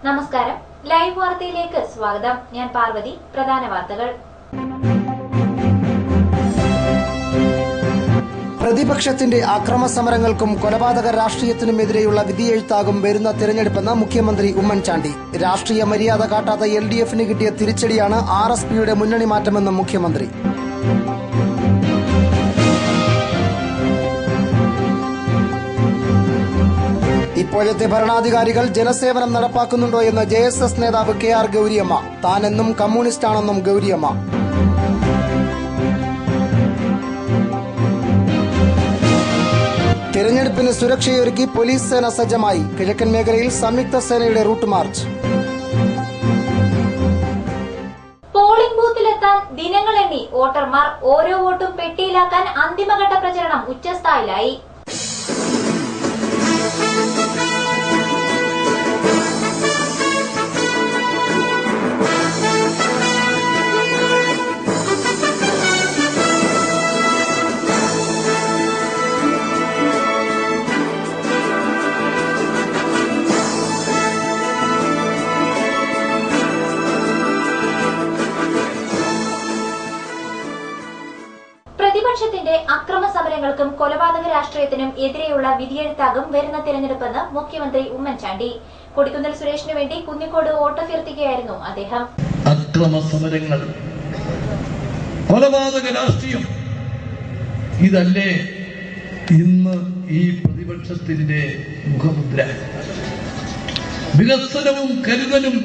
നമസ്കാരം, ലൈവ് വാർത്തയിലേക്ക് സ്വാഗതം. ഞാൻ പാർവതി. പ്രധാന വാർത്തകൾ. പ്രതിപക്ഷത്തിന്റെ അക്രമ സമരങ്ങൾക്കും കൊലപാതക രാഷ്ട്രീയത്തിനുമെതിരെയുള്ള വിധിയെഴുത്താകും വരുന്ന തിരഞ്ഞെടുപ്പെന്ന് മുഖ്യമന്ത്രി ഉമ്മൻചാണ്ടി. രാഷ്ട്രീയ മര്യാദ കാട്ടാത്ത LDFന് കിട്ടിയ തിരിച്ചടിയാണ് RSPയുടെ മുന്നണി മാറ്റമെന്നും മുഖ്യമന്ത്രി. ഇപ്പോഴത്തെ ഭരണാധികാരികൾ ജനസേവനം നടപ്പാക്കുന്നുണ്ടോ എന്ന് JSS നേതാവ് KR ഗൌരിയമ്മ. താനെന്നും കമ്മ്യൂണിസ്റ്റാണെന്നും ഗൌരിയമ്മ. തിരഞ്ഞെടുപ്പിന് സുരക്ഷയൊരുക്കി പോലീസ് സേന സജ്ജമായി. കിഴക്കൻ മേഖലയിൽ സംയുക്ത സേനയുടെ റൂട്ട് മാർച്ച്. പോളിംഗ് ബൂത്തിലെത്താൻ ദിനങ്ങളെണ്ണി വോട്ടർമാർ. ഓരോ വോട്ടും പെട്ടിയിലാക്കാൻ അന്തിമഘട്ട പ്രചരണം ഉച്ചസ്ഥായിലായി. പ്രതിപക്ഷത്തിന്റെ അക്രമ സമരങ്ങൾക്കും കൊലപാതക രാഷ്ട്രീയത്തിനും എതിരെയുള്ള വിധിയെഴുത്താകും വരുന്ന തിരഞ്ഞെടുപ്പെന്ന് മുഖ്യമന്ത്രി ഉമ്മൻചാണ്ടി. കൊടിക്കുന്നിൽ സുരേഷിനു വേണ്ടി കുന്നിക്കോട് വോട്ടഭ്യർത്ഥിക്കുകയായിരുന്നു അദ്ദേഹം. അക്രമ സമരങ്ങൾ, കൊലപാതക രാഷ്ട്രീയം, ഇതല്ലേ ഇന്ന് ഈ പ്രതിപക്ഷത്തിന്റെ മുഖമുദ്ര. വികസനവും കരുതലും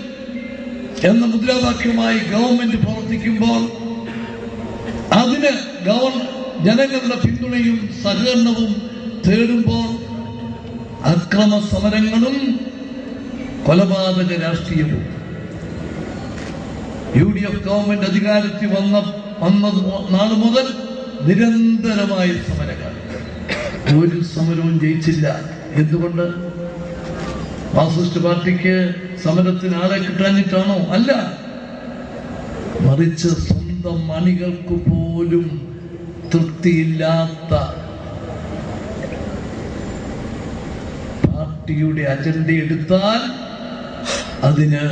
എന്ന മുദ്രാവാക്യവുമായി ഗവൺമെന്റ് പ്രവർത്തിക്കുമ്പോൾ അതിന് ജനങ്ങളുടെ പിന്തുണയും സഹകരണവും തേടുമ്പോൾ അക്രമ സമരങ്ങളും കൊലപാതക രാഷ്ട്രീയവും. UDF ഗവൺമെന്റ് അധികാരത്തിൽ വന്നത് നാൾ മുതൽ നിരന്തരമായ സമരങ്ങൾ. ഒരു സമരവും ജയിച്ചില്ല. എന്തുകൊണ്ട്? മാർക്സിസ്റ്റ് പാർട്ടിക്ക് സമരത്തിന് ആളെ കിട്ടാഞ്ഞിട്ടാണോ? അല്ല, മറിച്ച് സ്വന്തം അണികൾക്ക് പോലും തൃപ്തിയില്ലാത്ത പാർട്ടിയുടെ അജണ്ട എടുത്താൽ അതിന്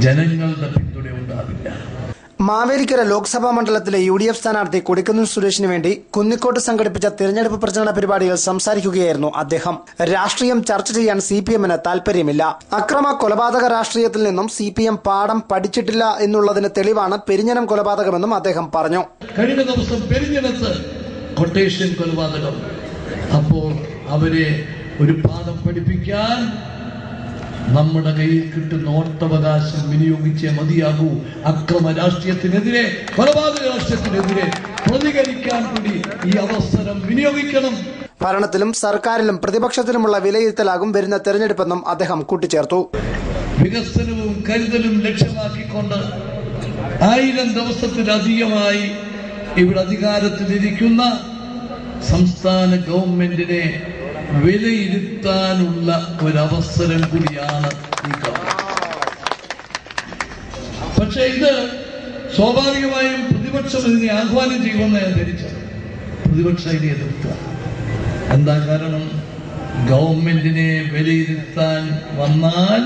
ജനങ്ങളുടെ പിന്തുണ ഉണ്ടാവില്ല. മാവേലിക്കര ലോക്സഭാ മണ്ഡലത്തിലെ UDF സ്ഥാനാർത്ഥി കൊടിക്കുന്നിൽ സുരേഷിന് വേണ്ടി കുന്നിക്കോട്ട് സംഘടിപ്പിച്ച തിരഞ്ഞെടുപ്പ് പ്രചരണ പരിപാടികൾ സംസാരിക്കുകയായിരുന്നു അദ്ദേഹം. രാഷ്ട്രീയം ചർച്ച ചെയ്യാൻ CPMന് താൽപര്യമില്ല. അക്രമ കൊലപാതക രാഷ്ട്രീയത്തിൽ നിന്നും CPM പാഠം പഠിച്ചിട്ടില്ല എന്നുള്ളതിന് തെളിവാണ് പെരിഞ്ഞനം കൊലപാതകമെന്നും അദ്ദേഹം പറഞ്ഞു. കഴിഞ്ഞ ദിവസം പെരിഞ്ഞനത്ത് കൊട്ടേഷൻ കൊലപാതകം. അപ്പോൾ അവരെ ഒരു പാഠം പഠിപ്പിക്കാൻ നമ്മുടെ കയ്യിൽ കിട്ടുന്ന വോട്ടവകാശം വിനിയോഗിച്ചേ മതിയാകൂ. അക്രമ രാഷ്ട്രീയത്തിനെതിരെ, കൊലപാതക രാഷ്ട്രീയത്തിനെതിരെ പ്രതികരിക്കാൻ കൂടി ഈ അവസരം വിനിയോഗിക്കണം. ഭരണത്തിലും സർക്കാരിലും പ്രതിപക്ഷത്തിലുമുള്ള വിലയിരുത്തലാകും വരുന്ന തെരഞ്ഞെടുപ്പെന്നും അദ്ദേഹം കൂട്ടിച്ചേർത്തു. വികസനവും കരുതലും ലക്ഷ്യമാക്കിക്കൊണ്ട് 1000 ദിവസത്തിലധികമായി ഇവിടെ അധികാരത്തിലിരിക്കുന്ന സംസ്ഥാന ഗവൺമെന്റിനെ വിലയിരുത്താനുള്ള ഒരവസരം കൂടിയാണ് ഈ ഗവൺമെന്റ്. പക്ഷെ ഇത് സ്വാഭാവികമായും പ്രതിപക്ഷം ഇതിനെ ആഹ്വാനം ചെയ്യുമെന്ന് ഞാൻ ധരിച്ചത്. പ്രതിപക്ഷം ഇതിനെ എതിർക്കുക. എന്താ കാരണം? ഗവൺമെന്റിനെ വിലയിരുത്താൻ വന്നാൽ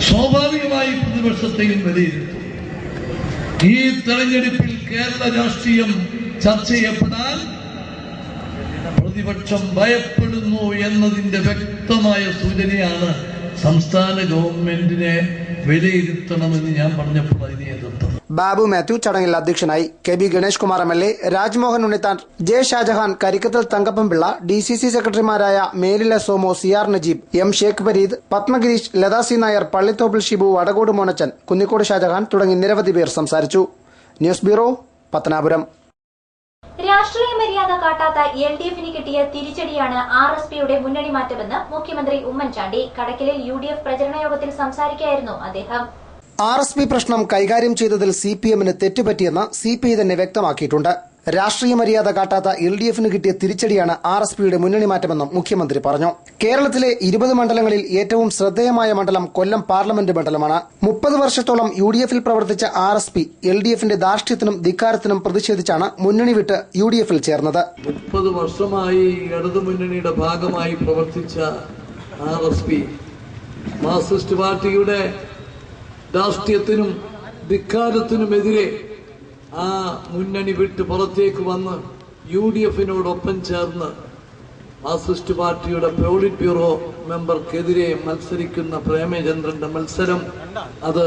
സ്വാഭാവികമായി പ്രതിപക്ഷത്തെയും വിലയിരുത്തും. ഈ തെരഞ്ഞെടുപ്പിൽ കേരള രാഷ്ട്രീയം ചർച്ച ചെയ്യപ്പെടാൻ പ്രതിപക്ഷം ഭയപ്പെടുന്നു എന്നതിന്റെ വ്യക്തമായ സൂചനയാണ് സംസ്ഥാന ഗവൺമെന്റിനെ വിലയിരുത്തണമെന്ന് ഞാൻ പറഞ്ഞപ്പോൾ അതിനെ എതിർത്തത്. ബാബു മാത്യു ചടങ്ങിൽ അധ്യക്ഷനായി. KB Ganesh Kumar MLA, Rajmohan Unnithan, J Shah Jahan, കരിക്കത്തൽ Thankappan Pillai, DCC സെക്രട്ടറിമാരായ മേലില സോമോ, CR നജീബ്, M ഷേഖ് ഫരീദ്, പത്മഗിരീഷ്, ലതാസി നായർ, പള്ളിത്തോപ്പിൽ ഷിബു, വടകോട് മോനച്ചൻ, കുന്നിക്കോട് ഷാജഹാൻ തുടങ്ങി നിരവധി പേർ സംസാരിച്ചു. News bureau, Pathanapuram. രാഷ്ട്രീയ മര്യാദ കാട്ടാത്ത LDFന് കിട്ടിയ തിരിച്ചടിയാണ് RSPയുടെ മുന്നണി മാറ്റമെന്ന് മുഖ്യമന്ത്രി ഉമ്മൻചാണ്ടി. കടക്കലിൽ UDF പ്രചരണ യോഗത്തിൽ സംസാരിക്കുകയായിരുന്നു അദ്ദേഹം. RSP പ്രശ്നം കൈകാര്യം ചെയ്തതിൽ CPMന് തെറ്റുപറ്റിയെന്ന് CPI തന്നെ വ്യക്തമാക്കിയിട്ടുണ്ട്. രാഷ്ട്രീയ മര്യാദ കാട്ടാത്ത LDFന് കിട്ടിയ തിരിച്ചടിയാണ് RSPയുടെ മുന്നണി മാറ്റമെന്നും മുഖ്യമന്ത്രി പറഞ്ഞു. കേരളത്തിലെ 20 മണ്ഡലങ്ങളിൽ ഏറ്റവും ശ്രദ്ധേയമായ മണ്ഡലം കൊല്ലം പാർലമെന്റ് മണ്ഡലമാണ്. 30 വർഷത്തോളം UDFൽ പ്രവർത്തിച്ച RSP LDFന്റെ ധാർഷ്ട്യത്തിനും ധിക്കാരത്തിനും പ്രതിഷേധിച്ചാണ് മുന്നണി വിട്ട് UDFൽ ചേർന്നത്. 30 വർഷമായി ഇടതുമുന്നണിയുടെ ഭാഗമായി പ്രവർത്തിച്ച RSP മാർക്സിസ്റ്റ് പാർട്ടിയുടെ രാഷ്ട്രീയത്തിനും ധിക്കാരത്തിനുമെതിരെ ആ മുന്നണി വിട്ട് പുറത്തേക്ക് വന്ന് UDF-നോടൊപ്പം ചേർന്ന് മാർക്സിസ്റ്റ് പാർട്ടിയുടെ പോളിറ്റ് ബ്യൂറോ മെമ്പർക്കെതിരെ മത്സരിക്കുന്ന പ്രേമചന്ദ്രന്റെ മത്സരം അത്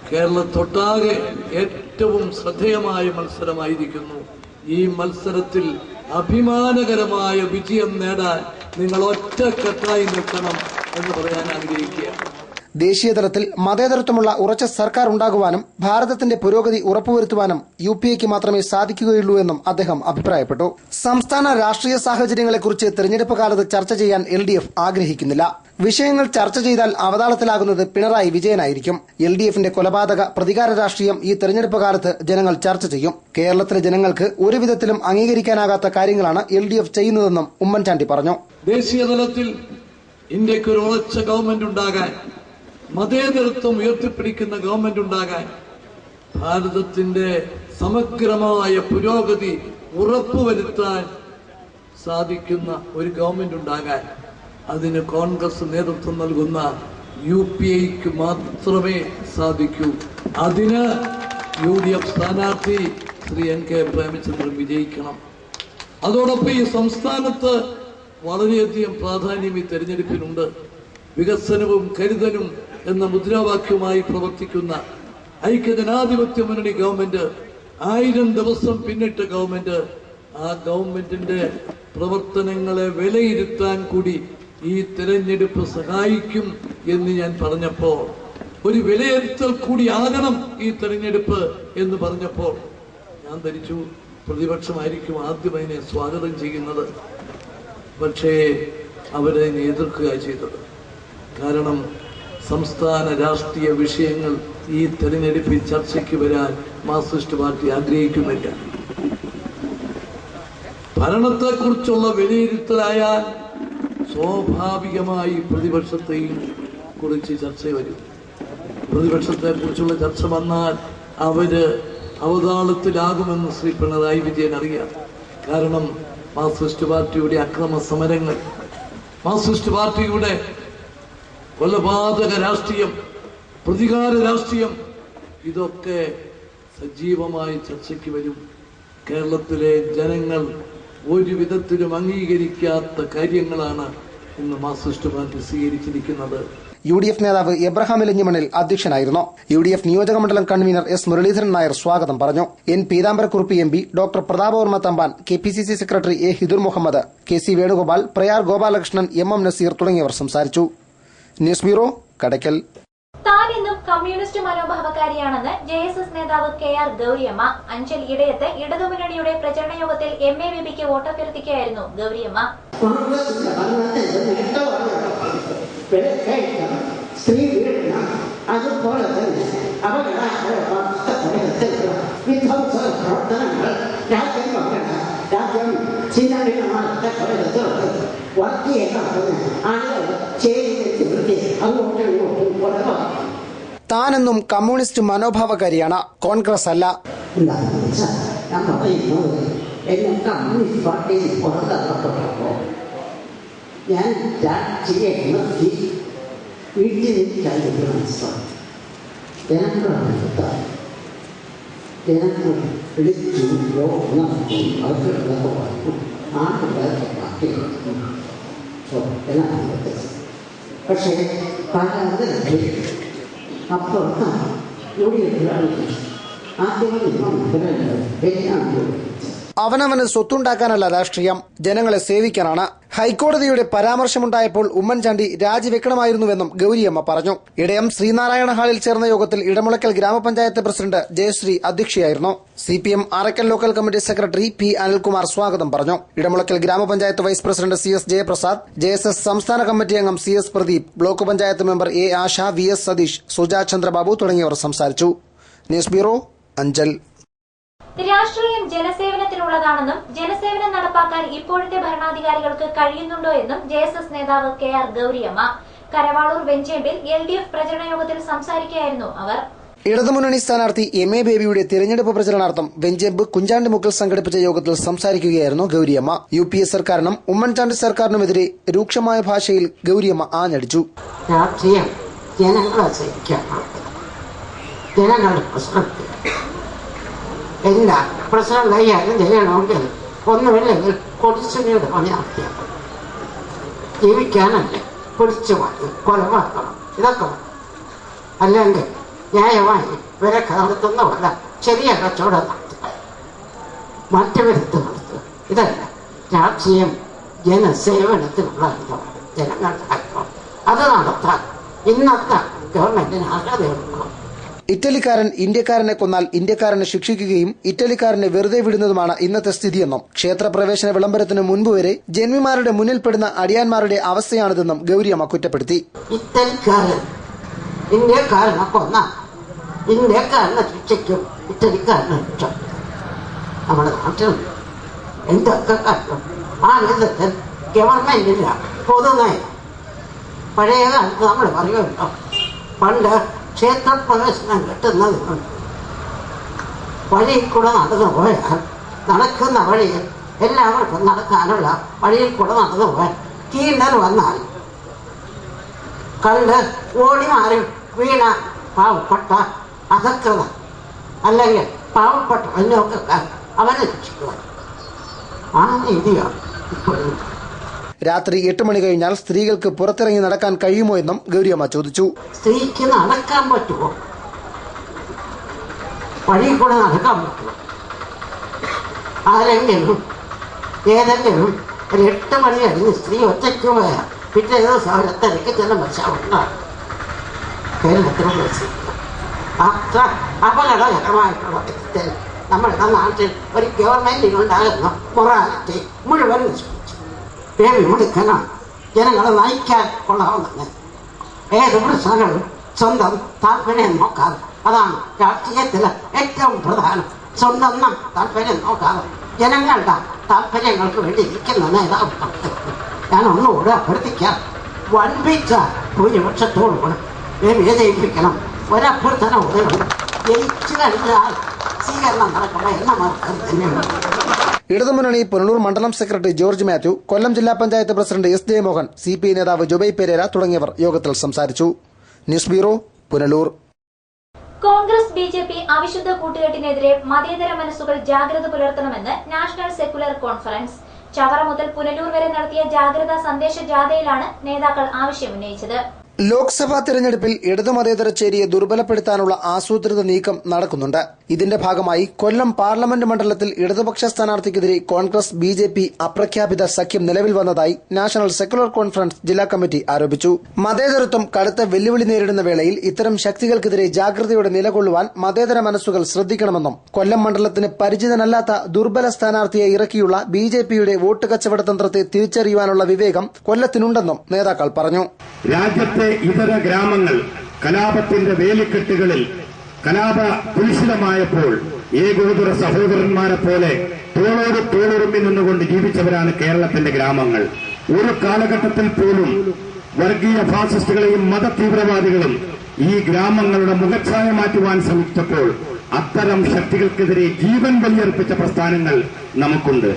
കേരളത്തൊട്ടാകെ ഏറ്റവും ശ്രദ്ധേയമായ മത്സരമായിരിക്കുന്നു. ഈ മത്സരത്തിൽ അഭിമാനകരമായ വിജയം നേടാൻ നിങ്ങൾ ഒറ്റക്കെട്ടായി നിൽക്കണം എന്ന് പറയാൻ ആഗ്രഹിക്കുകയാണ്. ദേശീയതലത്തിൽ മതേതരത്വമുള്ള ഉറച്ച സർക്കാർ ഉണ്ടാകുവാനും ഭാരതത്തിന്റെ പുരോഗതി ഉറപ്പുവരുത്തുവാനും UPAക്ക് മാത്രമേ സാധിക്കുകയുള്ളൂ എന്നും അദ്ദേഹം അഭിപ്രായപ്പെട്ടു. സംസ്ഥാന രാഷ്ട്രീയ സാഹചര്യങ്ങളെക്കുറിച്ച് തെരഞ്ഞെടുപ്പ് കാലത്ത് ചർച്ച ചെയ്യാൻ LDF ആഗ്രഹിക്കുന്നില്ല. വിഷയങ്ങൾ ചർച്ച ചെയ്താൽ അവതാളത്തിലാകുന്നത് പിണറായി വിജയനായിരിക്കും. LDFന്റെ കൊലപാതക പ്രതികാര രാഷ്ട്രീയം ഈ തെരഞ്ഞെടുപ്പ് കാലത്ത് ജനങ്ങൾ ചർച്ച ചെയ്യും. കേരളത്തിലെ ജനങ്ങൾക്ക് ഒരു വിധത്തിലും അംഗീകരിക്കാനാകാത്ത കാര്യങ്ങളാണ് LDF ചെയ്യുന്നതെന്നും ഉമ്മൻചാണ്ടി പറഞ്ഞു. ദേശീയതലത്തിൽ ഇന്ത്യക്ക് ഒരു ഉറച്ച ഗവൺമെന്റ് ഉണ്ടാകാൻ, മതേതരത്വം ഉയർത്തിപ്പിടിക്കുന്ന ഗവൺമെന്റ് ഉണ്ടാകാൻ, ഭാരതത്തിന്റെ സമഗ്രമായ പുരോഗതി ഉറപ്പുവരുത്താൻ സാധിക്കുന്ന ഒരു ഗവൺമെന്റ് ഉണ്ടാകാൻ അതിന് കോൺഗ്രസ് നേതൃത്വം നൽകുന്ന UPAക്ക് മാത്രമേ സാധിക്കൂ. അതിന് UDF സ്ഥാനാർത്ഥി ശ്രീ NK പ്രേമചന്ദ്രൻ വിജയിക്കണം. അതോടൊപ്പം ഈ സംസ്ഥാനത്ത് വളരെയധികം പ്രാധാന്യം ഈ തെരഞ്ഞെടുപ്പിനുണ്ട്. വികസനവും കരുതലും എന്ന മുദ്രാവാക്യവുമായി പ്രവർത്തിക്കുന്ന ഐക്യജനാധിപത്യ മുന്നണി ഗവൺമെന്റ്, 1000 ദിവസം പിന്നിട്ട ഗവൺമെന്റ്, ആ ഗവൺമെന്റിന്റെ പ്രവർത്തനങ്ങളെ വിലയിരുത്താൻ കൂടി ഈ തെരഞ്ഞെടുപ്പ് സഹായിക്കും എന്ന് ഞാൻ പറഞ്ഞപ്പോൾ, ഒരു വിലയിരുത്തൽ കൂടി ആകണം ഈ തെരഞ്ഞെടുപ്പ് എന്ന് പറഞ്ഞപ്പോൾ ഞാൻ ധരിച്ചു പ്രതിപക്ഷമായിരിക്കും ആദ്യം അതിനെ സ്വാഗതം ചെയ്യുന്നത്. പക്ഷേ അവരതിനെ എതിർക്കുക ചെയ്തത്. കാരണം സംസ്ഥാന രാഷ്ട്രീയ വിഷയങ്ങൾ ഈ തെരഞ്ഞെടുപ്പിൽ ചർച്ചയ്ക്ക് വരാൻ മാർക്സിസ്റ്റ് പാർട്ടി ആഗ്രഹിക്കുന്നില്ല. ഭരണത്തെക്കുറിച്ചുള്ള വിലയിരുത്തലായാൽ സ്വാഭാവികമായി പ്രതിപക്ഷത്തെയും കുറിച്ച് ചർച്ച വരും. പ്രതിപക്ഷത്തെക്കുറിച്ചുള്ള ചർച്ച വന്നാൽ അവര് അവതാളത്തിലാകുമെന്ന് ശ്രീ പിണറായി വിജയൻ അറിയാം. കാരണം മാർക്സിസ്റ്റ് പാർട്ടിയുടെ അക്രമ സമരങ്ങൾ, മാർക്സിസ്റ്റ് പാർട്ടിയുടെ കൊലപാതക രാഷ്ട്രീയം, പ്രതികാര രാഷ്ട്രീയം, ഇതൊക്കെ സജീവമായി ചർച്ചയ്ക്ക് വരും. കേരളത്തിലെ ജനങ്ങൾ ഒരു വിധത്തിലും അംഗീകരിക്കാത്ത കാര്യങ്ങളാണ് ഇന്ന് മാർക്സിസ്റ്റ് പാർട്ടി സ്വീകരിച്ചിരിക്കുന്നത്. UDF നേതാവ് എബ്രഹാം എലിഞ്ഞിമണ്ണിൽ അധ്യക്ഷനായിരുന്നു. UDF നിയോജകമണ്ഡലം കൺവീനർ S മുരളീധരൻ നായർ സ്വാഗതം പറഞ്ഞു. N പീതാംബരക്കുറുപ്പി MP, doctor Prathapavarma Thampan, KPCC secretary A Hidur Muhammad, KC Venugopal, Prayar Gopalakrishnan, MM Naseer തുടങ്ങിയവർ സംസാരിച്ചു. News bureau, Kadakkal. താൻ ഇന്നും കമ്മ്യൂണിസ്റ്റ് മനോഭാവക്കാരിയാണെന്ന് JSS നേതാവ് KR ഗൌരിയമ്മ. അഞ്ചൽ ഇടയത്ത് ഇടതുമുന്നണിയുടെ പ്രചരണ യോഗത്തിൽ MAVBക്ക് വോട്ടഭ്യർത്ഥിക്കുകയായിരുന്നു ഗൌരിയമ്മ. സ്ത്രീ പീഡനം അതുപോലെ തന്നെ വിധ്വംസ പ്രവർത്തനങ്ങൾ രാജ്യം ചിഹ്നമാനത്തെ വർഗീയമാകുന്ന ആളുകൾ ചേരി വൃത്തി അങ്ങോട്ടും ഇങ്ങോട്ടും കൊലപാതകം. താനെന്നും കമ്മ്യൂണിസ്റ്റ് മനോഭാവക്കാരിയാണ്, കോൺഗ്രസ് അല്ല. എന്താണെന്ന് വെച്ചാൽ ഞാൻ പറയുന്നത്, എന്നെ കമ്മ്യൂണിസ്റ്റ് പാർട്ടിയിൽ പുറത്താക്കപ്പെട്ടപ്പോൾ ഞാൻ രാഷ്ട്രീയം നിർത്തി വീട്ടിലേക്കായിരുന്നു മനസ്സിലാക്കി. ജനങ്ങളാണ് ജനങ്ങൾ വിളിച്ചു യോഗം നടത്തി അവരുടെ വാക്കും ആളുകളെ പാർട്ടിയെടുത്തു എന്നാണ് വ്യത്യാസം. പക്ഷേ പല അതിൽ അപ്പുറത്താണ് അവനവന് സ്വത്തുണ്ടാക്കാനല്ല രാഷ്ട്രീയം, ജനങ്ങളെ സേവിക്കാനാണ്. ഹൈക്കോടതിയുടെ പരാമർശമുണ്ടായപ്പോൾ ഉമ്മൻചാണ്ടി രാജിവെക്കണമായിരുന്നുവെന്നും ഗൌരിയമ്മ പറഞ്ഞു. ഇടയം ശ്രീനാരായണ ഹാളിൽ ചേർന്ന യോഗത്തിൽ ഇടമുളയ്ക്കൽ ഗ്രാമപഞ്ചായത്ത് president Jayashree അധ്യക്ഷയായിരുന്നു. CPM Arakkal local committee secretary P Anilkumar സ്വാഗതം പറഞ്ഞു. ഇടമുളയ്ക്കൽ ഗ്രാമപഞ്ചായത്ത് vice president CS Jayaprasad, JSS സംസ്ഥാന കമ്മിറ്റി അംഗം CS Pradeep, block panchayat member A Asha, VS Satheesh, Suja Chandrababu തുടങ്ങിയവർ സംസാരിച്ചു. News bureau, Anchal. രാഷ്ട്രീയം ജനസേവനത്തിനുള്ളതാണെന്നും ജനസേവനം നടപ്പാക്കാൻ ഇപ്പോഴത്തെ ഭരണാധികാരികൾക്ക് കഴിയുന്നുണ്ടോ എന്നും JSS നേതാവ് KR ഗൌരിയമ്മ. കരവാളൂർ വെഞ്ചേമ്പിൽ LDF പ്രചരണ യോഗത്തിൽ സംസാരിക്കുകയായിരുന്നു അവർ. ഇടതുമുന്നണി സ്ഥാനാർത്ഥി എം എ ബേബിയുടെ തിരഞ്ഞെടുപ്പ് പ്രചരണാർത്ഥം വെഞ്ചേമ്പ് കുഞ്ചാണ്ടിമുക്കിൽ സംഘടിപ്പിച്ച യോഗത്തിൽ സംസാരിക്കുകയായിരുന്നു ഗൌരിയമ്മ. UPA സർക്കാരിനും ഉമ്മൻചാണ്ടി സർക്കാരിനുമെതിരെ രൂക്ഷമായ ഭാഷയിൽ ഗൌരിയമ്മ ആഞ്ഞടിച്ചു. രാഷ്ട്രീയം ജനങ്ങളെ സഹിക്കണം, ജനങ്ങളുടെ പ്രശ്നത്തിൽ എല്ലാ പ്രശ്നം കൈകാര്യം ചെയ്യണമെങ്കിൽ ഒന്നുമില്ലെങ്കിൽ കൊടിച്ചുനിയുടെ പണി നടത്തിയാൽ ജീവിക്കാനല്ലേ, പിടിച്ചു മാറ്റി കൊലപാക്കണം, ഇതൊക്കെ അല്ലെങ്കിൽ ന്യായമായി വിലക്ക് നടത്തുന്ന പോലെ ചെറിയ കച്ചവടം നടത്തുക, മറ്റു വിധത്ത് നടത്തുക. ഇതല്ല രാഷ്ട്രീയം. ജനസേവനത്തിനുള്ള ഇതാണ് ജനങ്ങളുടെ കാര്യമാണ്. അത് നടത്താൻ ഇന്നത്തെ ഗവൺമെന്റിന് അർഹത എടുക്കണം. ഇറ്റലിക്കാരൻ ഇന്ത്യക്കാരനെ കൊന്നാൽ ഇന്ത്യക്കാരനെ ശിക്ഷിക്കുകയും ഇറ്റലിക്കാരനെ വെറുതെ വിടുന്നതുമാണ് ഇന്നത്തെ സ്ഥിതിയെന്നും ക്ഷേത്രപ്രവേശന വിളംബരത്തിന് മുൻപ് വരെ ജന്മിമാരുടെ മുന്നിൽപ്പെടുന്ന അടിയാന്മാരുടെ അവസ്ഥയാണിതെന്നും ഗൌരിയമ്മ കുറ്റപ്പെടുത്തി. ഇറ്റലിക്കാരൻ ഇന്ത്യക്കാരനെ കൊന്നാൽ ഇന്ത്യക്കാരനെ ശിക്ഷിക്കും, ഇറ്റലിക്കാരനെ രക്ഷിക്കും. നമ്മുടെ നാട്ടിൽ എന്തൊക്കെ കാര്യം ആ വിധത്തിൽ ഗവൺമെന്റില്ല പൊതുനയം. പഴയ കാലത്ത് നമ്മൾ പറയുമല്ലോ, പണ്ട് ക്ഷേത്രപ്രവേശനം കിട്ടുന്നതിന് വഴിയിൽ കൂടെ നടന്നു പോയാൽ നടക്കുന്ന വഴിയിൽ എല്ലാവർക്കും നടക്കാനുള്ള വഴിയിൽ കൂടെ നടന്നു പോയാൽ തീണ്ടൽ വന്നാൽ കണ്ട് ഓടി മാറി വീണ പാവപ്പെട്ട അധകൃത അല്ലെങ്കിൽ പാവപ്പെട്ട പിന്നോക്കക്കാർ അവരെ രക്ഷിക്കുക. ആ രീതിയാണ് ഇപ്പോഴും. രാത്രി 8 മണി കഴിഞ്ഞാൽ സ്ത്രീകൾക്ക് പുറത്തിറങ്ങി നടക്കാൻ കഴിയുമോ എന്നും ഗൌരിയമ്മ ചോദിച്ചു. സ്ത്രീക്ക് നടക്കാൻ പറ്റുമോ? വഴി കൂടെ നടക്കാൻ പറ്റുമോ? ആരെങ്കിലും ഏതെങ്കിലും ഒരു 8 മണി കഴിഞ്ഞ് സ്ത്രീ ഒറ്റയ്ക്ക് പോയാൽ പിറ്റേ ദിവസം അവരത്തിരക്ക് ചില മനസ്സിലാവുന്നതാണ് കേരളത്തിലെ അത്ര അപകടകരമായിട്ടുള്ള നമ്മുടെ നാട്ടിൽ ഒരു ഗവൺമെന്റിനുണ്ടാകുന്ന മൊറാലിറ്റി മുഴുവൻ മുടുക്കനാണ്. ജനങ്ങളെ നയിക്കാൻ കൊള്ളാവുന്നത് ഏത് പ്രശ്നങ്ങളും സ്വന്തം താല്പര്യം നോക്കാതെ, അതാണ് രാഷ്ട്രീയത്തിലെ ഏറ്റവും പ്രധാനം. സ്വന്തം താല്പര്യം നോക്കാതെ ജനങ്ങളുടെ താല്പര്യങ്ങൾക്ക് വേണ്ടി ഇരിക്കുന്ന നേതാവ്. ഞാൻ ഒന്നുകൂടെ അഭ്യർത്ഥിക്കാം, വൻപിച്ച ഭൂരിപക്ഷത്തോടുകൂടെ വിജയിപ്പിക്കണം. ഒരഭ്യർത്ഥന ഉടനെ ജയിച്ചു കഴിഞ്ഞാൽ സ്വീകരണം നടക്കുമ്പോൾ എന്ന മാർഗം തന്നെയാണ്. ഇടതുമുന്നണി പുനലൂർ മണ്ഡലം സെക്രട്ടറി ജോർജ് മാത്യു, കൊല്ലം ജില്ലാ panchayat president S. Jayamohan, CPI നേതാവ് ജുബൈ പെരേര തുടങ്ങിയവർ യോഗത്തിൽ സംസാരിച്ചു. News bureau, Punalur. Congress BJP അവിശുദ്ധ കൂട്ടുകെട്ടിനെതിരെ മതേതര മനസ്സുകൾ ജാഗ്രത പുലർത്തണമെന്ന് നാഷണൽ സെക്യുലർ കോൺഫറൻസ്. ചവറ മുതൽ പുനലൂർ വരെ നടത്തിയ ജാഗ്രതാ സന്ദേശ ജാഥയിലാണ് നേതാക്കൾ ആവശ്യമുന്നയിച്ചത്. ലോക്സഭാ തെരഞ്ഞെടുപ്പിൽ ഇടതുമതേതര ചേരിയെ ദുർബലപ്പെടുത്താനുള്ള ആസൂത്രിത നീക്കം നടക്കുന്നുണ്ട്. ഇതിന്റെ ഭാഗമായി കൊല്ലം പാർലമെന്റ് മണ്ഡലത്തിൽ ഇടതുപക്ഷ സ്ഥാനാർത്ഥിക്കെതിരെ കോൺഗ്രസ് BJP അപ്രഖ്യാപിത സഖ്യം നിലവിൽ വന്നതായി നാഷണൽ സെക്യുലർ കോൺഫറൻസ് ജില്ലാ കമ്മിറ്റി ആരോപിച്ചു. മതേതരത്വം കടുത്ത വെല്ലുവിളി നേരിടുന്ന വേളയിൽ ഇത്തരം ശക്തികൾക്കെതിരെ ജാഗ്രതയോടെ നിലകൊള്ളുവാൻ മതേതര മനസ്സുകൾ ശ്രദ്ധിക്കണമെന്നും കൊല്ലം മണ്ഡലത്തിന് പരിചിതനല്ലാത്ത ദുർബല സ്ഥാനാർത്ഥിയെ ഇറക്കിയുള്ള BJPയുടെ വോട്ട് കച്ചവട തന്ത്രത്തെ തിരിച്ചറിയുവാനുള്ള വിവേകം കൊല്ലത്തിനുണ്ടെന്നും നേതാക്കൾ പറഞ്ഞു. രാജ്യത്തെ ഇതര ഗ്രാമങ്ങൾ കലാപത്തിന്റെ വേലിക്കെട്ടുകളിൽ കലാപ കുരിശിതമായപ്പോൾ ഏകോദര സഹോദരന്മാരെ പോലെ തോളോട് തോളുറുമ്പി നിന്നുകൊണ്ട് ജീവിച്ചവരാണ് കേരളത്തിന്റെ ഗ്രാമങ്ങൾ. ഒരു കാലഘട്ടത്തിൽ പോലും വർഗീയ ഫാസിസ്റ്റുകളെയും മത തീവ്രവാദികളും ഈ ഗ്രാമങ്ങളുടെ മുഖച്ഛായ മാറ്റുവാൻ ശ്രമിച്ചപ്പോൾ അത്തരം ശക്തികൾക്കെതിരെ ജീവൻ ബലിയർപ്പിച്ച പ്രസ്ഥാനങ്ങൾ നമുക്കുണ്ട്.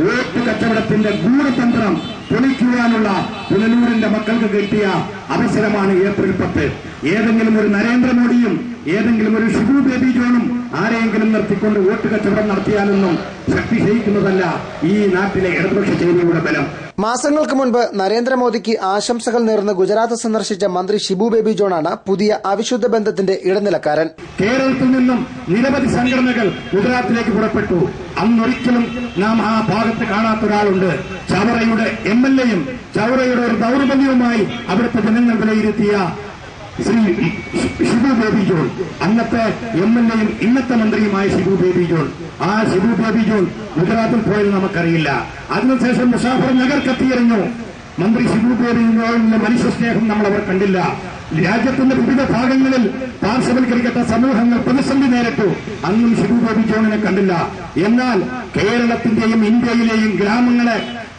വോട്ട് കച്ചവടത്തിന്റെ ഗൂഢതന്ത്രം പൊളിക്കുവാനുള്ള പുനലൂരിന്റെ മക്കൾക്ക് കിട്ടിയ അവസരമാണ് ഏപ്രിൽ 10. ഏതെങ്കിലും ഒരു നരേന്ദ്രമോദിയും ഏതെങ്കിലും ഒരു ഷിബു ബേബി ജോണും ആരെയെങ്കിലും നിർത്തിക്കൊണ്ട് വോട്ട് കച്ചവടം നടത്തിയാലൊന്നും ശക്തി ക്ഷയിക്കുന്നതല്ല ഈ നാട്ടിലെ ഇടതുപക്ഷ ചേരിയുടെ ബലം. മാസങ്ങൾക്ക് മുൻപ് നരേന്ദ്രമോദിക്ക് ആശംസകൾ നേർന്ന് ഗുജറാത്ത് സന്ദർശിച്ച മന്ത്രി ഷിബു ബേബി ജോണാണ് പുതിയ അവിശുദ്ധ ബന്ധത്തിന്റെ ഇടനിലക്കാരൻ. കേരളത്തിൽ നിന്നും നിരവധി സംഘടനകൾ ഗുജറാത്തിലേക്ക് പുറപ്പെട്ടു. അന്നൊരിക്കലും നാം ആ ഭാഗത്ത് കാണാത്ത ഒരാളുണ്ട്. ചവറയുടെ MLAയും ചവറയുടെ ഒരു ദൌർബല്യവുമായി അവിടുത്തെ ജനങ്ങൾ വിലയിരുത്തിയ ശ്രീ ഷിബു ബേബി ജോൺ, അന്നത്തെ MLAയും ഇന്നത്തെ മന്ത്രിയുമായ ഷിബു ബേബി ജോൺ. ആ ഷിബു ബേബി ജോൺ ഗുജറാത്തിൽ പോയത് നമുക്കറിയില്ല. അതിനുശേഷം മുസാഫർ നഗർ കത്തിയെറിഞ്ഞു. മന്ത്രി ഷിബു ബേബി ജോണിന്റെ മനുഷ്യസ്നേഹം നമ്മൾ അവർ കണ്ടില്ല. രാജ്യത്തിന്റെ വിവിധ ഭാഗങ്ങളിൽ പാർശ്വവൽക്കരിക്കപ്പെട്ട സമൂഹങ്ങൾ പ്രതിസന്ധി നേരിട്ടു. അന്നും ഷിബു ബേബി ജോണിനെ കണ്ടില്ല. എന്നാൽ കേരളത്തിന്റെയും ഇന്ത്യയിലെയും ഗ്രാമങ്ങളെ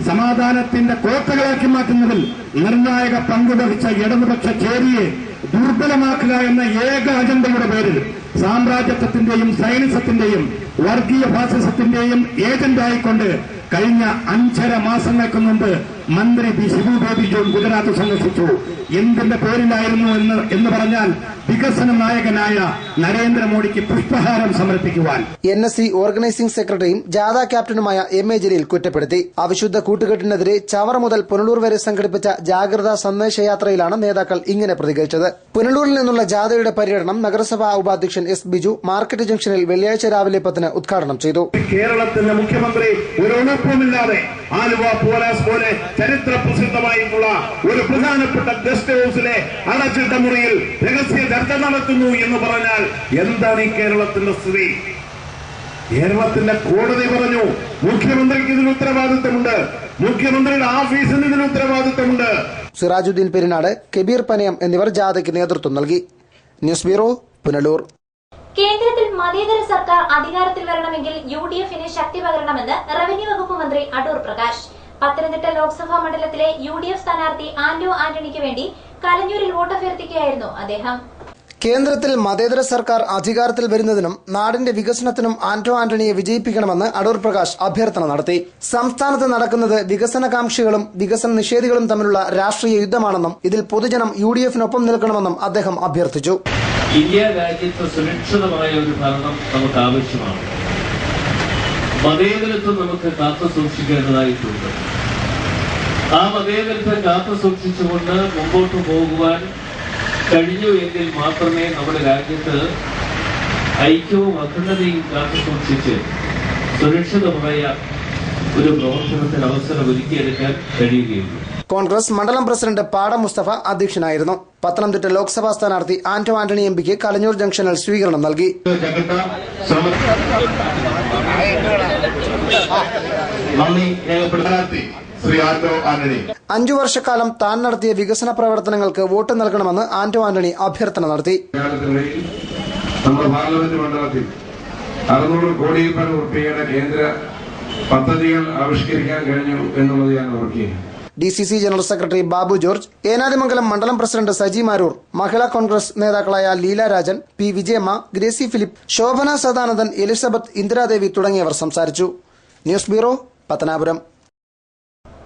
സമാധാനത്തിന്റെ കോട്ടകളാക്കി മാറ്റുന്നതിൽ നിർണായക പങ്കുവഹിച്ച ഇടതുപക്ഷ ചേരിയെ ദുർബലമാക്കുക എന്ന ഏക അജണ്ടയുടെ പേരിൽ സാമ്രാജ്യത്വത്തിന്റെയും സൈനിസത്തിന്റെയും വർഗീയ ഫാസിസത്തിന്റെയും ഏജന്റായിക്കൊണ്ട് കഴിഞ്ഞ 5.5 മാസങ്ങൾക്ക് മുമ്പ് മന്ത്രി ശിബു ബേബി ജോൺ ഗുജറാത്ത് സന്ദർശിച്ചു. എന്തിന്റെ പേരിലായിരുന്നു എന്ന് പറഞ്ഞാൽ വികസന നായകനായ നരേന്ദ്രമോദിക്ക് പുഷ്പഹാരം സമർപ്പിക്കുവാൻ. NSC ഓർഗനൈസിംഗ് സെക്രട്ടറിയും ജാഥ ക്യാപ്റ്റനുമായ MA ജലീൽ കുറ്റപ്പെടുത്തി. അവിശുദ്ധ കൂട്ടുകെട്ടിനെതിരെ ചവറ മുതൽ പുനലൂർ വരെ സംഘടിപ്പിച്ച ജാഗ്രതാ സന്ദേശയാത്രയിലാണ് നേതാക്കൾ ഇങ്ങനെ പ്രതികരിച്ചത്. പുനലൂരിൽ നിന്നുള്ള ജാഥയുടെ പര്യടനം നഗരസഭാ ഉപാധ്യക്ഷൻ S. ബിജു മാർക്കറ്റ് ജംഗ്ഷനിൽ വെള്ളിയാഴ്ച രാവിലെ 10 ഉദ്ഘാടനം ചെയ്തു. കേരളത്തിന്റെ മുഖ്യമന്ത്രി ഒരു ഉണർവുമില്ലാതെ ആലുവ പോലാസ് പോലെ ചരിത്ര പ്രസിദ്ധമായിട്ടുള്ള ഒരു പ്രധാനപ്പെട്ട ഗസ്റ്റ് ഹൌസിലെ അടച്ചിട്ട മുറിയിൽ രഹസ്യ ചർച്ച നടത്തുന്നു എന്ന് പറഞ്ഞാൽ എന്താണ് ഈ കേരളത്തിന്റെ സ്ഥിതി? കേരളത്തിന്റെ കോടതി പറഞ്ഞു മുഖ്യമന്ത്രിക്ക് ഇതിന് ഉത്തരവാദിത്തമുണ്ട്, മുഖ്യമന്ത്രിയുടെ ഓഫീസിന് ഇതിന് ഉത്തരവാദിത്തമുണ്ട്. സിറാജുദ്ദീൻ പെരിനാട്, കബീർ പനയം എന്നിവർ ജാഥയ്ക്ക് നേതൃത്വം നൽകി. News bureau, Punalur. കേന്ദ്രത്തിൽ മതേതര സർക്കാർ അധികാരത്തിൽ വരണമെങ്കിൽ UDF-ന് ശക്തി പകരണമെന്ന് റവന്യൂ വകുപ്പ് മന്ത്രി അടൂർ പ്രകാശ്. പത്തനംതിട്ട ലോക്സഭാ മണ്ഡലത്തിലെ UDF സ്ഥാനാർത്ഥി ആന്റോ ആന്റണിക്ക് വേണ്ടി കലഞ്ഞൂരിൽ വോട്ടഭ്യർത്ഥിക്കുകയായിരുന്നു അദ്ദേഹം. കേന്ദ്രത്തിൽ മതേതര സർക്കാർ അധികാരത്തിൽ വരുന്നതിനും നാടിന്റെ വികസനത്തിനും ആന്റോ ആന്റണിയെ വിജയിപ്പിക്കണമെന്ന് അടൂർ പ്രകാശ് അഭ്യർത്ഥന നടത്തി. സംസ്ഥാനത്ത് നടക്കുന്നത് വികസനകാംക്ഷികളും വികസന നിഷേധികളും തമ്മിലുള്ള രാഷ്ട്രീയ യുദ്ധമാണെന്നും ഇതിൽ പൊതുജനം UDF-നൊപ്പം നിൽക്കണമെന്നും അദ്ദേഹം അഭ്യർത്ഥിച്ചു. ഇന്ത്യ രാജ്യത്ത് സുരക്ഷിതമായ ഒരു ഭരണം നമുക്ക് ആവശ്യമാണ്. മതേതരത്വം നമുക്ക് കാത്തു സൂക്ഷിക്കേണ്ടതായിട്ടുണ്ട്. ആ മതേതരത്വം കാത്തു സൂക്ഷിച്ചുകൊണ്ട് മുമ്പോട്ട് പോകുവാൻ കഴിഞ്ഞു എങ്കിൽ മാത്രമേ നമ്മുടെ രാജ്യത്ത് ഐക്യവും അഖണ്ഡതയും കാത്തു സൂക്ഷിച്ച് സുരക്ഷിതമായ ഒരു പ്രവർത്തനത്തിന് അവസരം ഒരുക്കിയെടുക്കാൻ കഴിയുകയുള്ളൂ. കോൺഗ്രസ് മണ്ഡലം പ്രസിഡന്റ് പാടം മുസ്തഫ അധ്യക്ഷനായിരുന്നു. പത്തനംതിട്ട ലോക്സഭാ സ്ഥാനാർത്ഥി ആന്റോ ആന്റണി MPക്ക് കലഞ്ഞൂർ ജംഗ്ഷനിൽ സ്വീകരണം നൽകി. ശ്രീ ആന്റോ ആന്റണി 5 വർഷക്കാലം താൻ നടത്തിയ വികസന പ്രവർത്തനങ്ങൾക്ക് വോട്ട് നൽകണമെന്ന് ആന്റോ ആന്റണി അഭ്യർത്ഥന നടത്തി. നമ്മുടെ പാർലമെന്റ് മണ്ഡലത്തിൽ 600 കോടി രൂപയുടെ കേന്ദ്ര പദ്ധതികൾ ആവിഷ്കരിക്കാൻ കഴിഞ്ഞു എന്നുള്ളത് ഞാൻ ഓർക്കുകയാണ്. DCC general secretary Babu George, Enadimangalam മണ്ഡലം പ്രസിഡന്റ് സജി മാരൂർ, മഹിളാ കോൺഗ്രസ് നേതാക്കളായ Leela Rajan, P. Vijayamma, Gracy Philip, Shobhana Sadanandan, Elizabeth, Indira Devi തുടങ്ങിയവർ സംസാരിച്ചു. News bureau, Pathanapuram.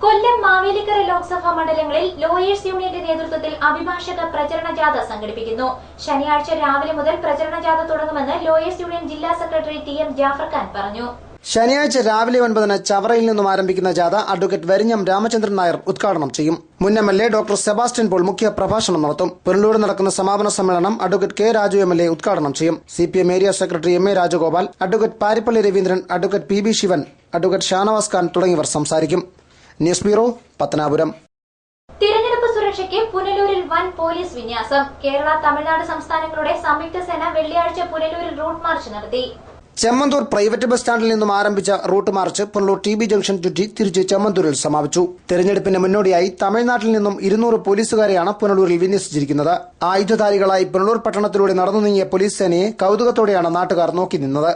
കൊല്ലം, മാവേലിക്കര ലോക്സഭാ മണ്ഡലങ്ങളിൽ ലോയേഴ്സ് യൂണിയന്റെ നേതൃത്വത്തിൽ അഭിഭാഷക പ്രചരണ ജാഥ സംഘടിപ്പിക്കുന്നു. ശനിയാഴ്ച രാവിലെ മുതൽ പ്രചരണ ജാഥ തുടങ്ങുമെന്ന് ലോയേഴ്സ് യൂണിയൻ ജില്ലാ സെക്രട്ടറി TM ജാഫർ ഖാൻ പറഞ്ഞു. ശനിയാഴ്ച രാവിലെ 9 ചവറയിൽ നിന്നും ആരംഭിക്കുന്ന ജാഥ അഡ്വക്കേറ്റ് വരിഞ്ഞം രാമചന്ദ്രൻ നായർ ഉദ്ഘാടനം ചെയ്യും. മുൻ MLA ഡോക്ടർ സെബാസ്റ്റ്യൻ പോൾ മുഖ്യ പ്രഭാഷണം നടത്തും. പുനലൂർ നടക്കുന്ന സമാപന സമ്മേളനം അഡ്വക്കേറ്റ് K. രാജു MLA ഉദ്ഘാടനം ചെയ്യും. CPM area secretary MA Rajagopal, advocate Parippally Raveendran, advocate PB Sivan, advocate Shanavas Khan തുടങ്ങിയവർ സംസാരിക്കും. News bureau, Pathanapuram. തിരഞ്ഞെടുപ്പ് സുരക്ഷയ്ക്ക് പുനലൂരിൽ വൻ പോലീസ് വിന്യാസം. കേരള, തമിഴ്നാട് സംസ്ഥാനങ്ങളുടെ സംയുക്ത സേന വെള്ളിയാഴ്ച പുനലൂരിൽ റൂട്ട് മാർച്ച് നടത്തി. ചെമ്മന്തൂർ പ്രൈവറ്റ് ബസ് സ്റ്റാൻഡിൽ നിന്നും ആരംഭിച്ച route march Punalur TB junction ചുറ്റി തിരിച്ച് ചെമ്മന്തൂരിൽ സമാപിച്ചു. തെരഞ്ഞെടുപ്പിന് മുന്നോടിയായി തമിഴ്നാട്ടിൽ നിന്നും 200 പോലീസുകാരെയാണ് പുനലൂരിൽ വിന്യസിച്ചിരിക്കുന്നത്. ആയുധധാരികളായി പുനലൂർ പട്ടണത്തിലൂടെ നടന്നു നീങ്ങിയ പോലീസ് സേനയെ കൌതുകത്തോടെയാണ് നാട്ടുകാർ നോക്കി നിന്നത്.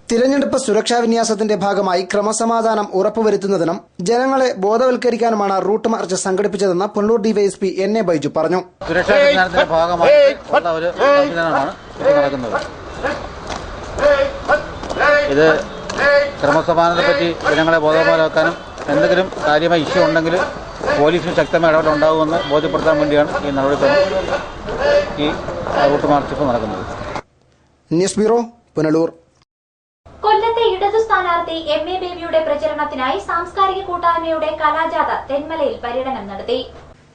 തിരഞ്ഞെടുപ്പ് സുരക്ഷാ വിന്യാസത്തിന്റെ ഭാഗമായി ക്രമസമാധാനം ഉറപ്പുവരുത്തുന്നതിനും ജനങ്ങളെ ബോധവൽക്കരിക്കാനുമാണ് റൂട്ട് മാർച്ച് സംഘടിപ്പിച്ചതെന്ന് പുനലൂർ DYSP NA ബൈജു പറഞ്ഞു. സുരക്ഷാ സംവിധാനത്തിന്റെ ഭാഗമായി ഉള്ള ഒരു സംവിധാനമാണ് നടക്കുന്നത്. ഇത് ക്രമസമാധാനത്തെപ്പറ്റി ജനങ്ങളെ ബോധവാന്മാരാക്കാനും എന്തെങ്കിലും കാര്യമായ ഇഷ്യൂ ഉണ്ടെങ്കിൽ പോലീസിന് ശക്തമായ ഇടപെടലുണ്ടാകുമെന്ന് ബോധ്യപ്പെടുത്താൻ വേണ്ടിയാണ് ഈ നടപടിക്രമം, ഈ റൂട്ട് മാർച്ച് ഇപ്പോൾ നടക്കുന്നത്. News bureau, Punalur. കൊല്ലത്തെ ഇടതു സ്ഥാനാർത്ഥി MA ബേബിയുടെ പ്രചരണത്തിനായി സാംസ്കാരിക കൂട്ടായ്മയുടെ കലാജാഥ തെന്മലയിൽ പര്യടനം നടത്തി.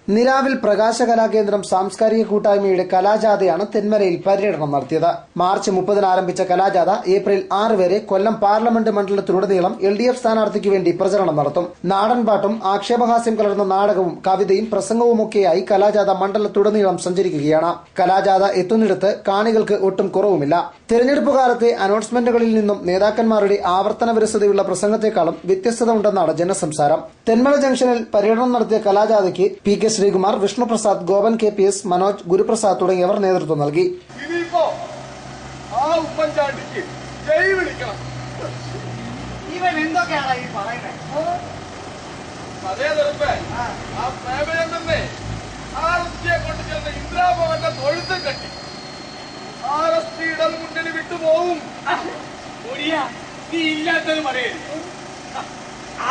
നിരാവിൽ പ്രകാശ കലാകേന്ദ്രം സാംസ്കാരിക കൂട്ടായ്മയുടെ കലാജാഥയാണ് തെന്മലയിൽ പര്യടനം നടത്തിയത്. മാർച്ച് 30 ആരംഭിച്ച കലാജാഥ ഏപ്രിൽ 6 വരെ കൊല്ലം പാർലമെന്റ് മണ്ഡലത്തിലുടനീളം LDF സ്ഥാനാർത്ഥിക്ക് വേണ്ടി പ്രചരണം നടത്തും. നാടൻപാട്ടും ആക്ഷേപഹാസ്യം കലർന്ന നാടകവും കവിതയും പ്രസംഗവുമൊക്കെയായി കലാജാഥ മണ്ഡലത്തുടനീളം സഞ്ചരിക്കുകയാണ്. കലാജാഥ എത്തുന്നിടത്ത് കാണികൾക്ക് ഒട്ടും കുറവുമില്ല. തെരഞ്ഞെടുപ്പ് കാലത്തെ അനൗൺസ്മെന്റുകളിൽ നിന്നും നേതാക്കന്മാരുടെ ആവർത്തന വിരസതയുള്ള പ്രസംഗത്തെക്കാളും വ്യത്യസ്തത ഉണ്ടെന്നാണ് ജനസംസാരം. തെന്മല ജംഗ്ഷനിൽ പര്യടനം നടത്തിയ കലാജാഥയ്ക്ക് PK ശ്രീകുമാർ, വിഷ്ണുപ്രസാദ്, ഗോപൻ KPS, മനോജ്, ഗുരുപ്രസാദ് തുടങ്ങിയവർ നേതൃത്വം നൽകി.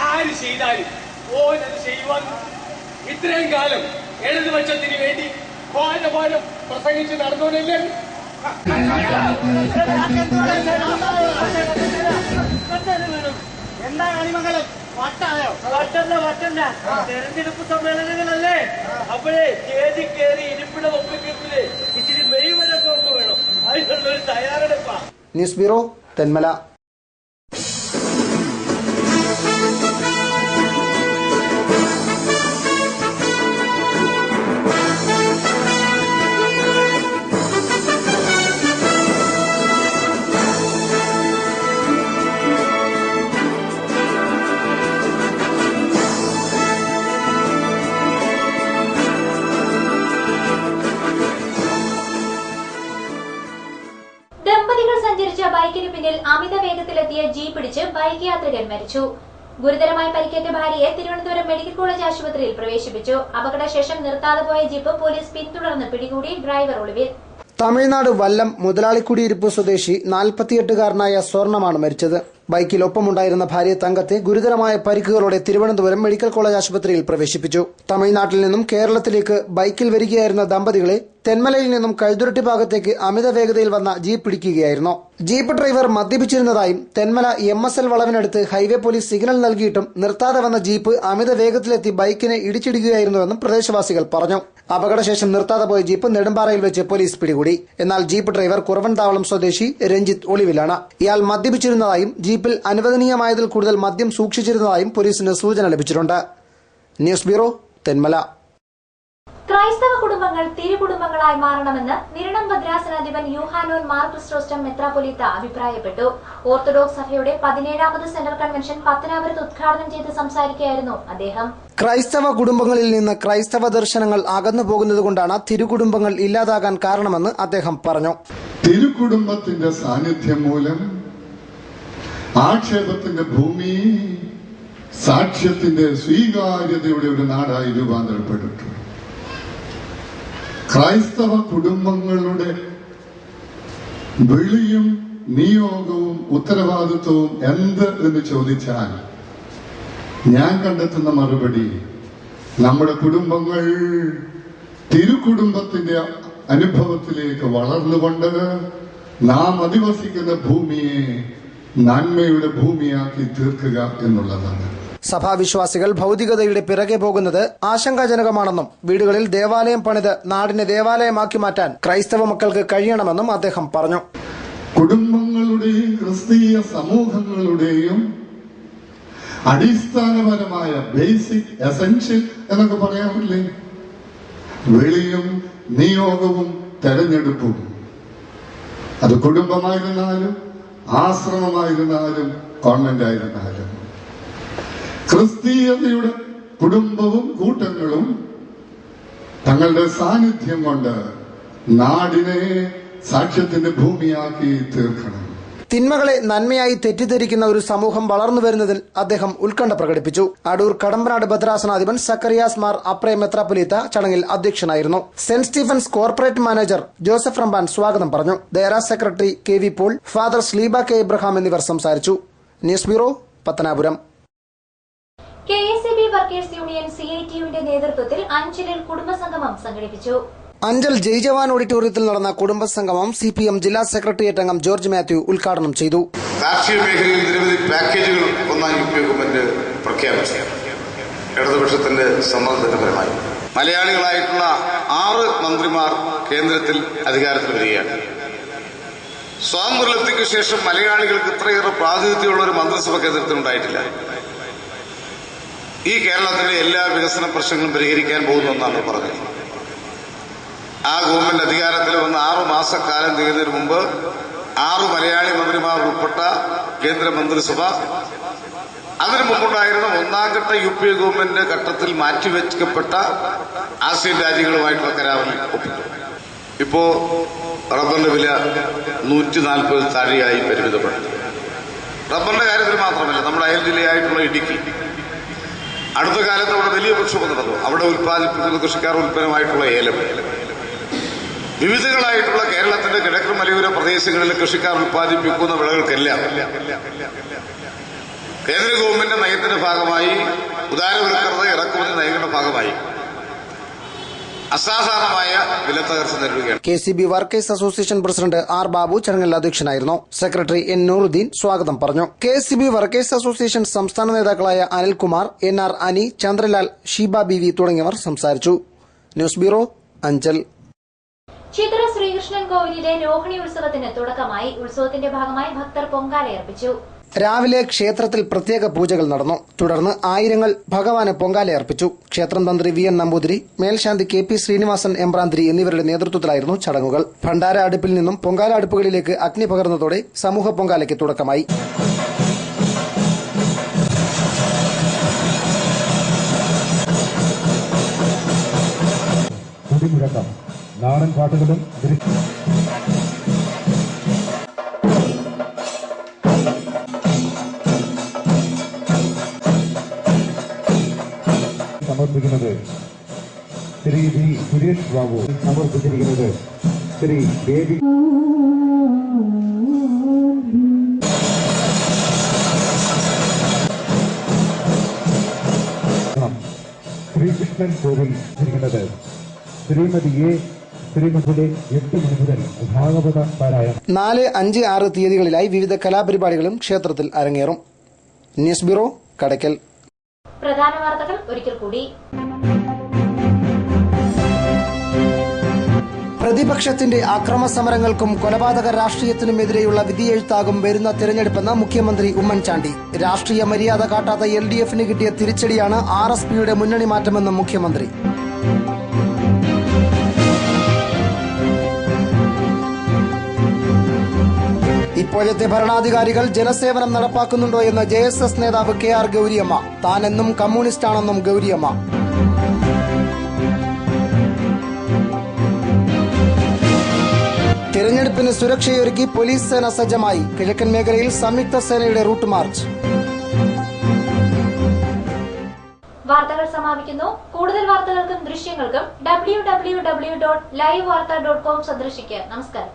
ആര് ചെയ്താലും ഓരത് ചെയ്യുവാൻ ഇത്രയും കാലം ഇടതുപക്ഷത്തിന് വേണ്ടി ഘോരം പ്രസംഗിച്ച് നടന്നവരല്ലേ? എന്താ കളിമംഗലം വട്ടായോ? വട്ടല്ല തെരഞ്ഞെടുപ്പ് സമ്മേളനങ്ങളല്ലേ? അപ്പോഴേ സ്റ്റേജിൽ കയറി ഇരിപ്പിട ഒപ്പിക്കിപ്പില് ഇച്ചിരി മെയ്വരൊക്കെ ഒപ്പ് വേണം. അതിനുള്ളൊരു തയ്യാറെടുപ്പാ. News bureau, Thenmala. ദമ്പതികൾ സഞ്ചരിച്ച ബൈക്കിന് പിന്നിൽ അമിത വേഗത്തിലെത്തിയ ജീപ്പ് ഇടിച്ച് ബൈക്ക് യാത്രികൻ മരിച്ചു. ഗുരുതരമായി പരിക്കേറ്റ ഭാര്യയെ തിരുവനന്തപുരം മെഡിക്കൽ കോളേജ് ആശുപത്രിയിൽ പ്രവേശിപ്പിച്ചു. അപകടശേഷം നിർത്താതെ പോയ ജീപ്പ് പോലീസ് പിന്തുടർന്ന് പിടികൂടി. ഡ്രൈവർ ഒളിവിൽ. തമിഴ്നാട് വല്ലം മുതലാളിക്കുടിയിരിപ്പ് സ്വദേശി 48-കാരനായ സ്വർണമാണ് മരിച്ചത്. ബൈക്കിൽ ഒപ്പമുണ്ടായിരുന്ന ഭാര്യ തങ്കത്തെ ഗുരുതരമായ പരിക്കുകളോടെ തിരുവനന്തപുരം മെഡിക്കൽ കോളേജ് ആശുപത്രിയിൽ പ്രവേശിപ്പിച്ചു. തമിഴ്നാട്ടിൽ നിന്നും കേരളത്തിലേക്ക് ബൈക്കിൽ വരികയായിരുന്ന ദമ്പതികളെ തെന്മലയിൽ നിന്നും കഴുതുരുട്ടി ഭാഗത്തേക്ക് അമിത വേഗതയിൽ വന്ന ജീപ്പ് ഇടിക്കുകയായിരുന്നു. ജീപ്പ് ഡ്രൈവർ മദ്യപിച്ചിരുന്നതായും തെന്മല MSL വളവിനടുത്ത് ഹൈവേ പോലീസ് സിഗ്നൽ നൽകിയിട്ടും നിർത്താതെ വന്ന ജീപ്പ് അമിത വേഗത്തിലെത്തി ബൈക്കിനെ ഇടിച്ചിടുകയായിരുന്നുവെന്നും പ്രദേശവാസികൾ പറഞ്ഞു. അപകടശേഷം നിർത്താതെ പോയ ജീപ്പ് നെടുമ്പാറയിൽ വെച്ച് പോലീസ് പിടികൂടി. എന്നാൽ ജീപ്പ് ഡ്രൈവർ കുറവൻതാവളം സ്വദേശി രഞ്ജിത്ത് ഒളിവിലാണ്. ഇയാൾ മദ്യപിച്ചിരുന്നതായും ജീപ്പിൽ അനുവദനീയമായതിൽ കൂടുതൽ മദ്യം സൂക്ഷിച്ചിരുന്നതായും പോലീസിന് സൂചന ലഭിച്ചിട്ടുണ്ട്. News bureau, Thenmala. ക്രൈസ്തവ കുടുംബങ്ങൾ തിരുകുടുംബങ്ങളായി മാറണമെന്ന് നിരണം ഭദ്രാസനാധിപൻ യൂഹാനോൻ മാർ ക്രിസ്റ്റോസ്റ്റം മെത്രാപ്പൊലീത്ത അഭിപ്രായപ്പെട്ടു. ഓർത്തഡോക്സ് സഭയുടെ 17ാമത് സെൻട്രൽ കൺവെൻഷൻ പത്തനാപുരത്ത് ഉദ്ഘാടനം ചെയ്ത് സംസാരിക്കുകയായിരുന്നു അദ്ദേഹം. ക്രൈസ്തവ കുടുംബങ്ങളിൽ നിന്ന് ക്രൈസ്തവ ദർശനങ്ങൾ അകന്നു പോകുന്നതുകൊണ്ടാണ് തിരുകുടുംബങ്ങൾ ഇല്ലാതാകാൻ കാരണമെന്ന് അദ്ദേഹം പറഞ്ഞു. തിരുകുടുംബത്തിന്റെ സാന്നിധ്യം മൂലം ആക്ഷേപത്തിന്റെ ഭൂമി സാക്ഷ്യത്തിന്റെ സ്വീകാര്യതയുടെ ഒരു നാടായി രൂപാന്തരപ്പെട്ടിട്ടുണ്ട്. ക്രൈസ്തവ കുടുംബങ്ങളുടെ വിളിയും നിയോഗവും ഉത്തരവാദിത്വവും എന്ത് എന്ന് ചോദിച്ചാൽ ഞാൻ കണ്ടെത്തുന്ന മറുപടി, നമ്മുടെ കുടുംബങ്ങൾ തിരുകുടുംബത്തിന്റെ അനുഭവത്തിലേക്ക് വളർന്നുകൊണ്ട് നാം അധിവസിക്കുന്ന ഭൂമിയെ നന്മയുടെ ഭൂമിയാക്കി തീർക്കുക എന്നുള്ളതാണ്. സഭാവിശ്വാസികൾ ഭൗതികതയുടെ പിറകെ പോകുന്നത് ആശങ്കാജനകമാണെന്നും വീടുകളിൽ ദേവാലയം പണിത് നാടിനെ ദേവാലയമാക്കി മാറ്റാൻ ക്രൈസ്തവ മക്കൾക്ക് കഴിയണമെന്നും അദ്ദേഹം പറഞ്ഞു. കുടുംബങ്ങളുടെയും ക്രിസ്തീയ സമൂഹങ്ങളുടെയും അടിസ്ഥാനപരമായ ബേസിക് എസൻഷ്യൽ എന്നൊക്കെ പറയാറില്ലേ, വിളിയും നിയോഗവും തെരഞ്ഞെടുപ്പും, അത് കുടുംബമായിരുന്നാലും ആശ്രമമായിരുന്നാലും കോൺവെന്റ് ആയിരുന്നാലും, ക്രിസ്തീയതയുടെ കുടുംബവും കൂട്ടങ്ങളും തങ്ങളുടെ സാന്നിധ്യം കൊണ്ട് നാടിനെ സാക്ഷ്യത്തിന്റെ ഭൂമിയാക്കി തീർക്കണം. തിന്മകളെ നന്മയായി തെറ്റിദ്ധരിക്കുന്ന ഒരു സമൂഹം വളർന്നു വരുന്നതിൽ അദ്ദേഹം ഉത്കണ്ഠ പ്രകടിപ്പിച്ചു. അടൂർ കടമ്പനാട് ഭദ്രാസനാധിപൻ സക്കറിയാസ് മാർ അപ്രേ മെത്രാപ്പൊലീത്ത ചടങ്ങിൽ അധ്യക്ഷനായിരുന്നു. Saint Stephen's corporate manager Joseph Ramban സ്വാഗതം പറഞ്ഞു. ദേര secretary KV Paul, father Sleeba K Ibrahim എന്നിവർ സംസാരിച്ചു. News bureau, Pathanapuram. KSEB workers union CITUവിന്റെ നേതൃത്വത്തിൽ അഞ്ചലിൽ കുടുംബസംഗമം സംഘടിപ്പിച്ചു. അഞ്ചൽ ജയ്ജവാൻ ഓഡിറ്റോറിയത്തിൽ നടന്ന കുടുംബസംഗമം CPM ജില്ലാ സെക്രട്ടേറിയറ്റ് അംഗം ജോർജ് മാത്യു ഉദ്ഘാടനം ചെയ്തു. കാർഷിക മേഖലയിൽ നിരവധി പാക്കേജുകൾ ഒന്നാം UP ഗവൺമെന്റ് പ്രഖ്യാപിച്ചു. ഇടതുപക്ഷത്തിന്റെ സമ്മർദ്ദത്തിന്റെ ഫലമായി മലയാളികളായിട്ടുള്ള 6 മന്ത്രിമാർ കേന്ദ്രത്തിൽ അധികാരത്തിൽ വരികയാണ്. സ്വാതന്ത്ര്യലബ്ധിക്ക് ശേഷം മലയാളികൾക്ക് ഇത്രയേറെ പ്രാതിനിധ്യമുള്ള ഒരു മന്ത്രിസഭ കേന്ദ്രത്തിൽ ഉണ്ടായിട്ടില്ല. ഈ കേരളത്തിന്റെ എല്ലാ വികസന പ്രശ്നങ്ങളും പരിഹരിക്കാൻ പോകുമെന്നാണ് പറഞ്ഞത്. ആ ഗവൺമെന്റ് അധികാരത്തിൽ വന്ന് 6 മാസക്കാലം തികയുന്നതിന് മുമ്പ് 6 മലയാളി മന്ത്രിമാർ ഉൾപ്പെട്ട കേന്ദ്ര മന്ത്രിസഭ അതിനു മുമ്പുണ്ടായിരുന്ന 1ാം ഘട്ട UPA ഗവൺമെന്റ് ഘട്ടത്തിൽ മാറ്റിവെക്കപ്പെട്ട ആസിയൻ രാജ്യങ്ങളുമായിട്ടുള്ള കരാറിൽ ഒപ്പിട്ടു. ഇപ്പോ റബ്ബറിന്റെ വില 140 താഴെയായി പരിമിതപ്പെട്ടു. റബ്ബറിന്റെ കാര്യത്തിൽ മാത്രമല്ല, നമ്മുടെ അയൽ ജില്ലയായിട്ടുള്ള ഇടുക്കി, അടുത്ത കാലത്ത് അവിടെ വലിയ പ്രക്ഷോഭം നടന്നു. അവിടെ ഉൽപ്പാദിപ്പിക്കുന്ന കൃഷിക്കാർ ഉൽപ്പന്നമായിട്ടുള്ള ഏലം, വിവിധങ്ങളായിട്ടുള്ള കേരളത്തിന്റെ കിഴക്കൻ മലയോര പ്രദേശങ്ങളിലെ കൃഷിക്കാർ ഉൽപ്പാദിപ്പിക്കുന്ന വിളകൾക്കെല്ലാം കേന്ദ്ര ഗവൺമെന്റ് നയത്തിന്റെ ഭാഗമായി, ഉദാരവൽക്കരണ ഇറക്കുമതി നയങ്ങളുടെ ഭാഗമായി അസാധാരണമായ വിലത്തകർച്ച നേരിടുകയാണ്. KCB workers association president R. Babu ചടങ്ങിൽ അധ്യക്ഷനായിരുന്നു. Secretary N. നൂറുദ്ദീൻ സ്വാഗതം പറഞ്ഞു. KCB വർക്കേഴ്സ് അസോസിയേഷൻ സംസ്ഥാന നേതാക്കളായ അനിൽകുമാർ, NR അനി, ചന്ദ്രലാൽ, ഷീബ BV തുടങ്ങിയവർ സംസാരിച്ചു. News bureau, Anchal. ചിത്ര ശ്രീകൃഷ്ണൻ കോവിലിലെ രോഹിണി ഉത്സവത്തിന് തുടക്കമായി. ഉത്സവത്തിന്റെ ഭാഗമായി ഭക്തർ പൊങ്കാലയർപ്പിച്ചു. രാവിലെ ക്ഷേത്രത്തിൽ പ്രത്യേക പൂജകൾ നടന്നു. തുടർന്ന് ആയിരങ്ങൾ ഭഗവാന് പൊങ്കാലയർപ്പിച്ചു. ക്ഷേത്രം തന്ത്രി VN നമ്പൂതിരി, മേൽശാന്തി KP ശ്രീനിവാസൻ എമ്പ്രാന്തിരി എന്നിവരുടെ നേതൃത്വത്തിലായിരുന്നു ചടങ്ങുകൾ. ഭണ്ഡാര അടുപ്പിൽ നിന്നും പൊങ്കാല അടുപ്പുകളിലേക്ക് അഗ്നി പകർന്നതോടെ സമൂഹ പൊങ്കാലയ്ക്ക് തുടക്കമായി. നാടൻ പാട്ടുകളും സമർപ്പിക്കുന്നത് ശ്രീ V. സുരേഷ് ബാബു. സമർപ്പിച്ചിരിക്കുന്നത് ശ്രീ ബേബി. ശ്രീകൃഷ്ണൻ കോവിൽ ഇരിക്കുന്നത് ശ്രീമതി A. ശ്രീമതിയുടെ 8 മണി മുതൽ ഭാഗവത പാരായണം. 4, 5, 6 തീയതികളിലായി വിവിധ കലാപരിപാടികളും ക്ഷേത്രത്തിൽ അരങ്ങേറും. News bureau, Kadakkal. പ്രധാന വാർത്തകൾ ഒരിക്കൽ കൂടി. പ്രതിപക്ഷത്തിന്റെ അക്രമ സമരങ്ങൾക്കും കൊലപാതക രാഷ്ട്രീയത്തിനുമെതിരെയുള്ള വിധിയെഴുത്താകും വരുന്ന തെരഞ്ഞെടുപ്പെന്ന് മുഖ്യമന്ത്രി ഉമ്മൻചാണ്ടി. രാഷ്ട്രീയ മര്യാദ കാട്ടാത്ത LDFന് കിട്ടിയ തിരിച്ചടിയാണ് RSPയുടെ മുന്നണി മാറ്റമെന്നും മുഖ്യമന്ത്രി. ഇപ്പോഴത്തെ ഭരണാധികാരികൾ ജനസേവനം നടപ്പാക്കുന്നുണ്ടോ എന്ന് JSS നേതാവ് KR ഗൌരിയമ്മ. താനെന്നും കമ്മ്യൂണിസ്റ്റാണെന്നും ഗൌരിയമ്മ. തിരഞ്ഞെടുപ്പിന് സുരക്ഷയൊരുക്കി പോലീസ് സേന സജ്ജമായി. കിഴക്കൻ മേഖലയിൽ സംയുക്ത സേനയുടെ റൂട്ട് മാർച്ച്. വാർത്തകൾ സമാപിക്കുന്നു. കൂടുതൽ വാർത്തകൾക്കും ദൃശ്യങ്ങൾക്കും www.livevarta.com സന്ദർശിക്കുക. നമസ്കാരം.